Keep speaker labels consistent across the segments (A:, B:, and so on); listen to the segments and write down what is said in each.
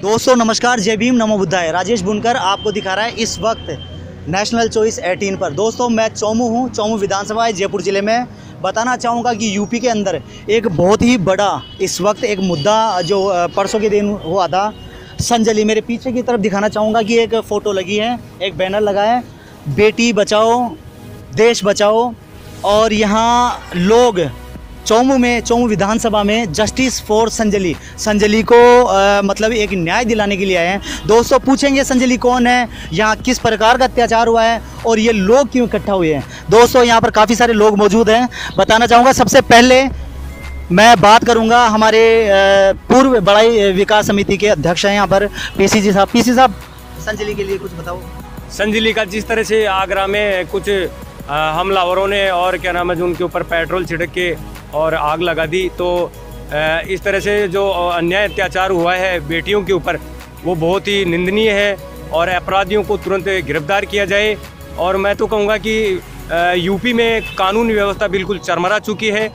A: दोस्तों नमस्कार, जय भीम, नमो बुद्धाय। राजेश बुनकर आपको दिखा रहा है इस वक्त नेशनल चॉइस 18 पर। दोस्तों मैं चौमू हूँ, चौमू विधानसभा है जयपुर ज़िले में। बताना चाहूँगा कि यूपी के अंदर एक बहुत ही बड़ा इस वक्त एक मुद्दा जो परसों के दिन हुआ था, संजली। मेरे पीछे की तरफ दिखाना चाहूँगा कि एक फ़ोटो लगी है, एक बैनर लगा है, बेटी बचाओ देश बचाओ। और यहाँ लोग चौमू में, चौमू विधानसभा में जस्टिस फॉर संजली को मतलब एक न्याय दिलाने के लिए आए हैं। दोस्तों पूछेंगे संजली कौन है, यहाँ किस प्रकार का अत्याचार हुआ है और ये लोग क्यों इकट्ठा हुए हैं। दोस्तों यहाँ पर काफ़ी सारे लोग मौजूद हैं। बताना चाहूँगा सबसे पहले मैं बात करूँगा हमारे पूर्व बड़ाई विकास समिति के अध्यक्ष हैं यहाँ पर पीसी जी साहब। पीसी साहब, संजली के लिए कुछ बताओ।
B: संजली का जिस तरह से आगरा में कुछ हमलावरों ने और क्या नाम है जो उनके ऊपर पेट्रोल छिड़क के और आग लगा दी, तो इस तरह से जो अन्याय अत्याचार हुआ है बेटियों के ऊपर वो बहुत ही निंदनीय है और अपराधियों को तुरंत गिरफ्तार किया जाए। और मैं तो कहूँगा कि यूपी में कानून व्यवस्था बिल्कुल चरमरा चुकी है।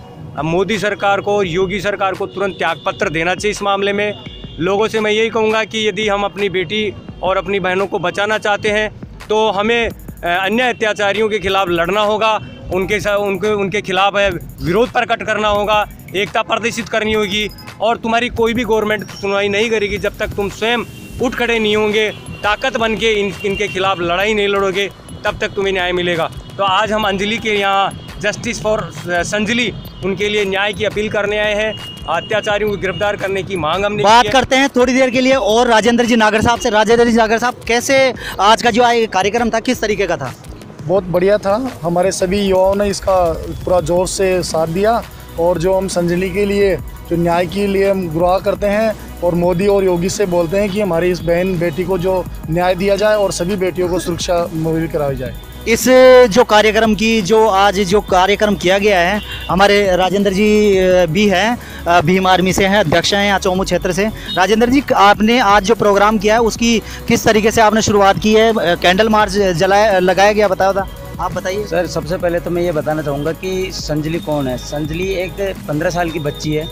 B: मोदी सरकार को, योगी सरकार को तुरंत त्यागपत्र देना चाहिए इस मामले में। लोगों से मैं यही कहूँगा कि यदि हम अपनी बेटी और अपनी बहनों को बचाना चाहते हैं तो हमें अन्य अत्याचारियों के खिलाफ लड़ना होगा, उनके खिलाफ विरोध प्रकट करना होगा, एकता प्रदर्शित करनी होगी। और तुम्हारी कोई भी गवर्नमेंट सुनवाई नहीं करेगी जब तक तुम स्वयं उठ खड़े नहीं होंगे, ताकत बन के इनके खिलाफ लड़ाई नहीं लड़ोगे, तब तक तुम्हें न्याय मिलेगा। तो आज हम अंजलि के यहाँ जस्टिस फॉर संजली उनके लिए न्याय की अपील करने आए हैं। अत्याचारियों को गिरफ्तार करने की मांग हमने
A: बात करते हैं थोड़ी देर के लिए और राजेंद्र जी नागर साहब से। राजेंद्र जी नागर साहब, कैसे आज का जो कार्यक्रम था किस तरीके का था?
C: बहुत बढ़िया था। हमारे सभी युवाओं ने इसका पूरा जोर से साथ दिया और जो हम संजली के लिए, जो न्याय के लिए हम गुहार करते हैं और मोदी और योगी से बोलते हैं कि हमारी इस बहन बेटी को जो न्याय दिया जाए और सभी बेटियों को सुरक्षा मुहैया कराई जाए।
A: इस जो कार्यक्रम की जो आज जो कार्यक्रम किया गया है, हमारे राजेंद्र जी भी हैं, भीम आर्मी से हैं, अध्यक्ष हैं यहाँ चौमू क्षेत्र से। राजेंद्र जी, आपने आज जो प्रोग्राम किया है उसकी किस तरीके से आपने शुरुआत की है? कैंडल मार्च लगाया गया, बताया था, आप बताइए।
D: सर सबसे पहले तो मैं ये बताना चाहूँगा कि संजली कौन है। संजली एक 15 साल की बच्ची है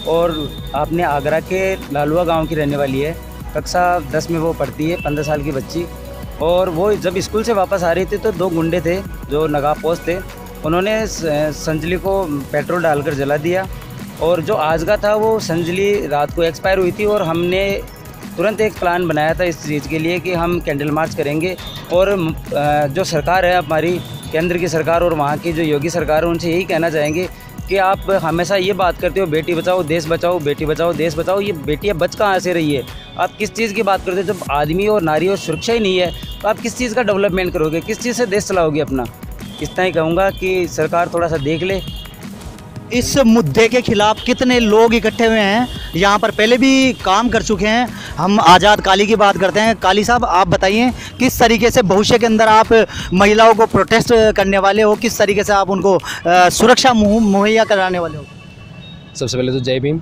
D: और आपने आगरा के लालुआ गाँव की रहने वाली है। कक्षा 10 में वो पढ़ती है, 15 साल की बच्ची। और वो जब स्कूल से वापस आ रही थी तो 2 गुंडे थे जो नगापोश थे, उन्होंने संजली को पेट्रोल डालकर जला दिया। और जो आज का था वो संजली रात को एक्सपायर हुई थी और हमने तुरंत एक प्लान बनाया था इस चीज़ के लिए कि हम कैंडल मार्च करेंगे। और जो सरकार है हमारी केंद्र की सरकार और वहाँ की जो योगी सरकार है, उनसे यही कहना चाहेंगे कि आप हमेशा ये बात करते हो बेटी बचाओ देश बचाओ, बेटी बचाओ देश बचाओ। ये बेटियाँ बच कहाँ से रही है? आप किस चीज़ की बात करते हो? जब आदमी और नारी और सुरक्षा ही नहीं है तो आप किस चीज़ का डेवलपमेंट करोगे, किस चीज़ से देश चलाओगे अपना? इतना ही कहूँगा कि सरकार थोड़ा सा देख ले।
A: इस मुद्दे के खिलाफ कितने लोग इकट्ठे हुए हैं, यहाँ पर पहले भी काम कर चुके हैं। हम आज़ाद काली की बात करते हैं। काली साहब, आप बताइए किस तरीके से भविष्य के अंदर आप महिलाओं को प्रोटेस्ट करने वाले हो, किस तरीके से आप उनको सुरक्षा मुहैया कराने वाले हो?
E: सबसे पहले तो जय भीम।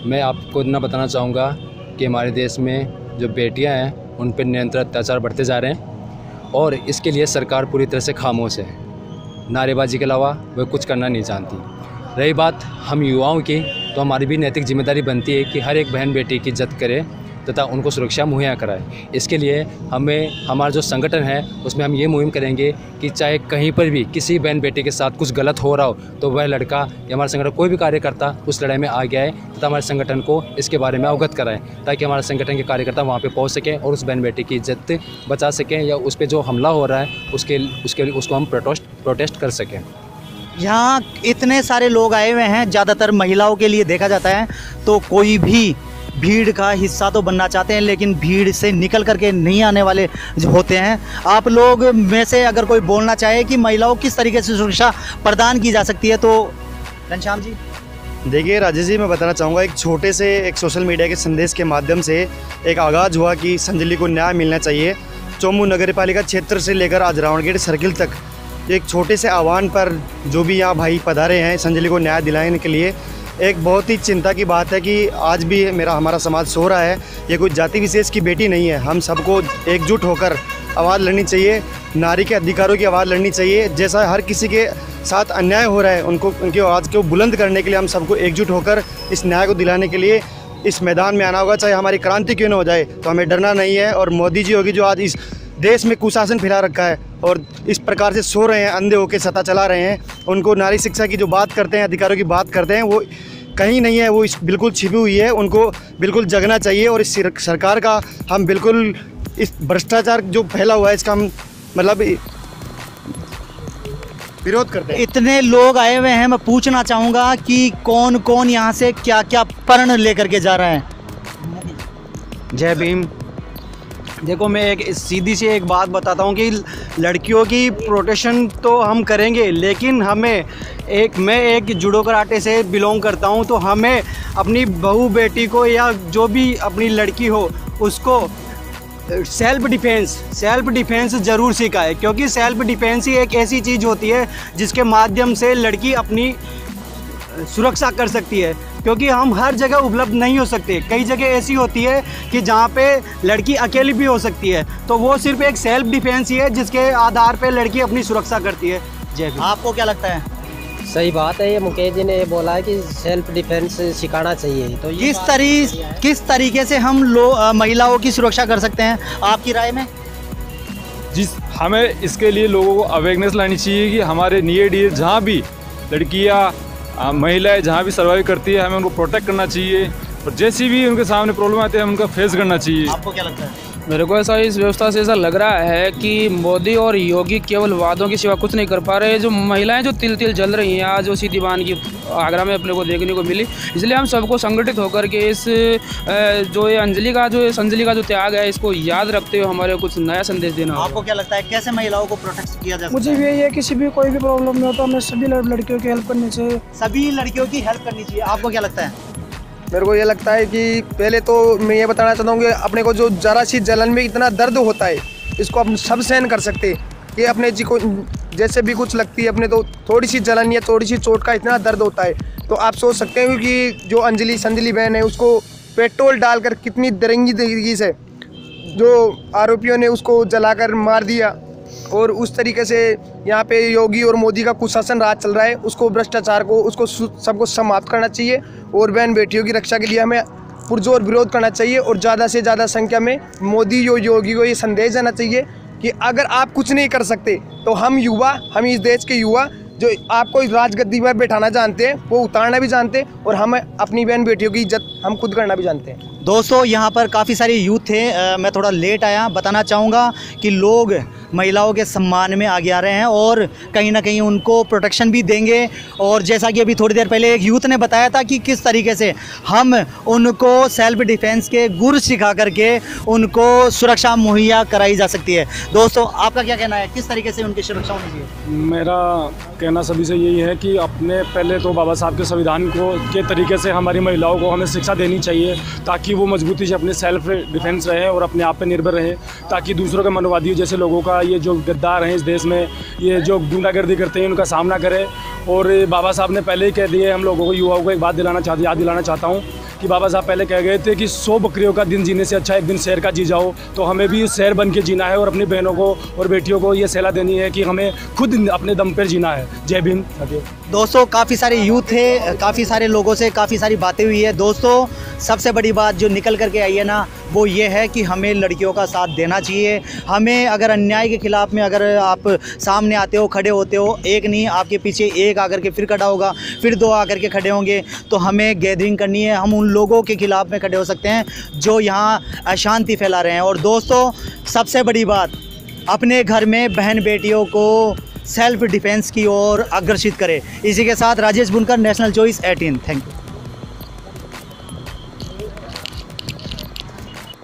E: मैं आपको इतना बताना चाहूँगा कि हमारे देश में जो बेटियाँ हैं उन पर निरंतर अत्याचार बढ़ते जा रहे हैं और इसके लिए सरकार पूरी तरह से खामोश है। नारेबाजी के अलावा वह कुछ करना नहीं जानती। रही बात हम युवाओं की, तो हमारी भी नैतिक जिम्मेदारी बनती है कि हर एक बहन बेटी की इज्जत करें तथा उनको सुरक्षा मुहैया कराए। इसके लिए हमारा जो संगठन है उसमें हम ये मुहिम करेंगे कि चाहे कहीं पर भी किसी बहन बेटी के साथ कुछ गलत हो रहा हो तो वह लड़का या हमारा संगठन कोई भी कार्यकर्ता उस लड़ाई में आगे आए तथा हमारे संगठन को इसके बारे में अवगत कराएं, ताकि हमारे संगठन के कार्यकर्ता वहाँ पर पहुँच सकें और उस बहन बेटी की इज्जत बचा सकें या उस पर जो हमला हो रहा है उसको हम प्रोटेस्ट कर सकें।
A: यहाँ इतने सारे लोग आए हुए हैं, ज़्यादातर महिलाओं के लिए देखा जाता है, तो कोई भी भीड़ का हिस्सा तो बनना चाहते हैं लेकिन भीड़ से निकल करके नहीं आने वाले जो होते हैं। आप लोग में से अगर कोई बोलना चाहे कि महिलाओं किस तरीके से सुरक्षा प्रदान की जा सकती है तो घनश्याम जी।
F: देखिए राजेश जी, मैं बताना चाहूँगा एक छोटे से एक सोशल मीडिया के संदेश के माध्यम से एक आगाज़ हुआ कि संजली को न्याय मिलना चाहिए। चौमू नगर पालिका क्षेत्र से लेकर आज रावणगेट सर्किल तक एक छोटे से आह्वान पर जो भी यहाँ भाई पधारे हैं संजली को न्याय दिलाने के लिए, एक बहुत ही चिंता की बात है कि आज भी हमारा समाज सो रहा है। ये कोई जाति विशेष की बेटी नहीं है। हम सबको एकजुट होकर आवाज़ लड़नी चाहिए, नारी के अधिकारों की आवाज़ लड़नी चाहिए। जैसा हर किसी के साथ अन्याय हो रहा है, उनकी आवाज़ को बुलंद करने के लिए हम सबको एकजुट होकर इस न्याय को दिलाने के लिए इस मैदान में आना होगा। चाहे हमारी क्रांति क्यों न हो जाए, तो हमें डरना नहीं है। और मोदी जी होगी जो आज इस देश में कुशासन फैला रखा है और इस प्रकार से सो रहे हैं, अंधे होकर सत्ता चला रहे हैं, उनको नारी शिक्षा की जो बात करते हैं, अधिकारों की बात करते हैं, वो कहीं नहीं है, वो बिल्कुल छिपी हुई है। उनको बिल्कुल जगना चाहिए। और इस सरकार का हम बिल्कुल इस भ्रष्टाचार जो फैला हुआ है इसका हम मतलब विरोध करते हैं।
A: इतने लोग आए हुए हैं, मैं पूछना चाहूँगा कि कौन कौन यहाँ से क्या क्या प्रण लेकर के जा रहे हैं।
G: जय भीम। देखो, मैं एक सीधी सी एक बात बताता हूँ कि लड़कियों की प्रोटेक्शन तो हम करेंगे, लेकिन मैं एक जुडो कराटे से बिलोंग करता हूँ, तो हमें अपनी बहू बेटी को या जो भी अपनी लड़की हो उसको सेल्फ डिफेंस ज़रूर सिखाए, क्योंकि सेल्फ डिफेंस ही एक ऐसी चीज़ होती है जिसके माध्यम से लड़की अपनी सुरक्षा कर सकती है। क्योंकि हम हर जगह उपलब्ध नहीं हो सकते, कई जगह ऐसी होती है कि जहाँ पे लड़की अकेली भी हो सकती है, तो वो सिर्फ एक सेल्फ डिफेंस ही है जिसके आधार पे लड़की अपनी सुरक्षा करती है। जय भीम।
A: आपको क्या लगता है?
H: सही बात है, ये मुकेश जी ने बोला है कि सेल्फ डिफेंस सिखाना चाहिए। तो
A: किस तरीके से हम महिलाओं की सुरक्षा कर सकते हैं आपकी राय में?
I: हमें इसके लिए लोगों को अवेयरनेस लानी चाहिए कि हमारे नियर डियर जहाँ भी लड़कियाँ महिलाएं जहाँ भी सर्वाइव करती है, हमें उनको प्रोटेक्ट करना चाहिए और जैसी भी उनके सामने प्रॉब्लम आती है हम उनका फेस करना चाहिए।
A: आपको क्या लगता है?
J: मेरे को ऐसा इस व्यवस्था से ऐसा लग रहा है कि मोदी और योगी केवल वादों के सिवा कुछ नहीं कर पा रहे। जो महिलाएं जो तिल तिल जल रही हैं आज उसी दीवान की आगरा में अपने को देखने को मिली, इसलिए हम सबको संगठित होकर के इस जो ये संजली का जो त्याग है इसको याद रखते हुए हमारे कुछ नया संदेश देना।
A: आपको क्या लगता है कैसे महिलाओं को प्रोटेक्ट किया जा सकता है?
K: मुझे भी यही है, किसी भी कोई भी प्रॉब्लम नहीं होता, हमें सभी लड़कियों की हेल्प करनी चाहिए।
A: सभी लड़कियों की हेल्प करनी चाहिए। आपको क्या लगता है?
L: मेरे को ये लगता है कि पहले तो मैं ये बताना चाहता हूँ कि अपने को जो ज़रा सी जलन में इतना दर्द होता है इसको हम सब सहन कर सकते हैं। कि अपने जी को जैसे भी कुछ लगती है अपने तो थोड़ी सी जलन या थोड़ी सी चोट का इतना दर्द होता है, तो आप सोच सकते हैं कि जो संजली बहन है उसको पेट्रोल डालकर कितनी दरंगी तरीके से जो आरोपियों ने उसको जलाकर मार दिया। और उस तरीके से यहाँ पे योगी और मोदी का कुशासन राज चल रहा है, उसको भ्रष्टाचार को उसको सबको समाप्त करना चाहिए। और बहन बेटियों की रक्षा के लिए हमें पुरजोर विरोध करना चाहिए और ज़्यादा से ज़्यादा संख्या में मोदी योगी को ये संदेश देना चाहिए कि अगर आप कुछ नहीं कर सकते तो हम इस देश के युवा जो आपको इस राजगद्दी पर बैठाना जानते हैं वो उतारना भी जानते हैं और हम अपनी बहन बेटियों की इज्जत हम खुद करना भी जानते हैं।
A: दोस्तों, यहाँ पर काफ़ी सारे यूथ थे, मैं थोड़ा लेट आया। बताना चाहूँगा कि लोग महिलाओं के सम्मान में आगे आ रहे हैं और कहीं ना कहीं उनको प्रोटेक्शन भी देंगे। और जैसा कि अभी थोड़ी देर पहले एक यूथ ने बताया था कि किस तरीके से हम उनको सेल्फ डिफेंस के गुर सिखा करके उनको सुरक्षा मुहैया कराई जा सकती है। दोस्तों, आपका क्या कहना है, किस तरीके से उनकी सुरक्षा होनी चाहिए?
I: मेरा कहना सभी से यही है कि अपने पहले तो बाबा साहब के संविधान के तरीके से हमारी महिलाओं को हमें शिक्षा देनी चाहिए ताकि वो मजबूती से अपने सेल्फ डिफेंस रहे और अपने आप पे निर्भर रहे, ताकि दूसरों के मनोवादियों जैसे लोगों का ये जो गद्दार हैं इस देश में ये जो गुंडागर्दी करते हैं उनका सामना करें। और बाबा साहब ने पहले ही कह दिए हम लोगों को, युवाओं को एक बात याद दिलाना चाहता हूँ कि बाबा साहब पहले कह गए थे कि 100 बकरियों का दिन जीने से अच्छा एक दिन शेर का जी जाओ। तो हमें भी शेर बन के जीना है और अपनी बहनों को और बेटियों को ये सलाह देनी है कि हमें खुद अपने दम पर जीना है। जय भीम।
A: दोस्तों, काफ़ी सारे यूथ थे, काफ़ी सारे लोगों से काफ़ी सारी बातें हुई है। दोस्तों, सबसे बड़ी बात जो निकल करके आई है ना, वो ये है कि हमें लड़कियों का साथ देना चाहिए। हमें अगर अन्याय के ख़िलाफ़ में अगर आप सामने आते हो, खड़े होते हो, एक नहीं आपके पीछे एक आकर के फिर खड़ा होगा, फिर 2 आकर के खड़े होंगे, तो हमें गैदरिंग करनी है। हम उन लोगों के ख़िलाफ़ में खड़े हो सकते हैं जो यहाँ अशांति फैला रहे हैं। और दोस्तों, सबसे बड़ी बात, अपने घर में बहन बेटियों को सेल्फ डिफेंस की ओर अग्रसित करें। इसी के साथ राजेश बुनकर, नेशनल चॉइस 18। Thank you.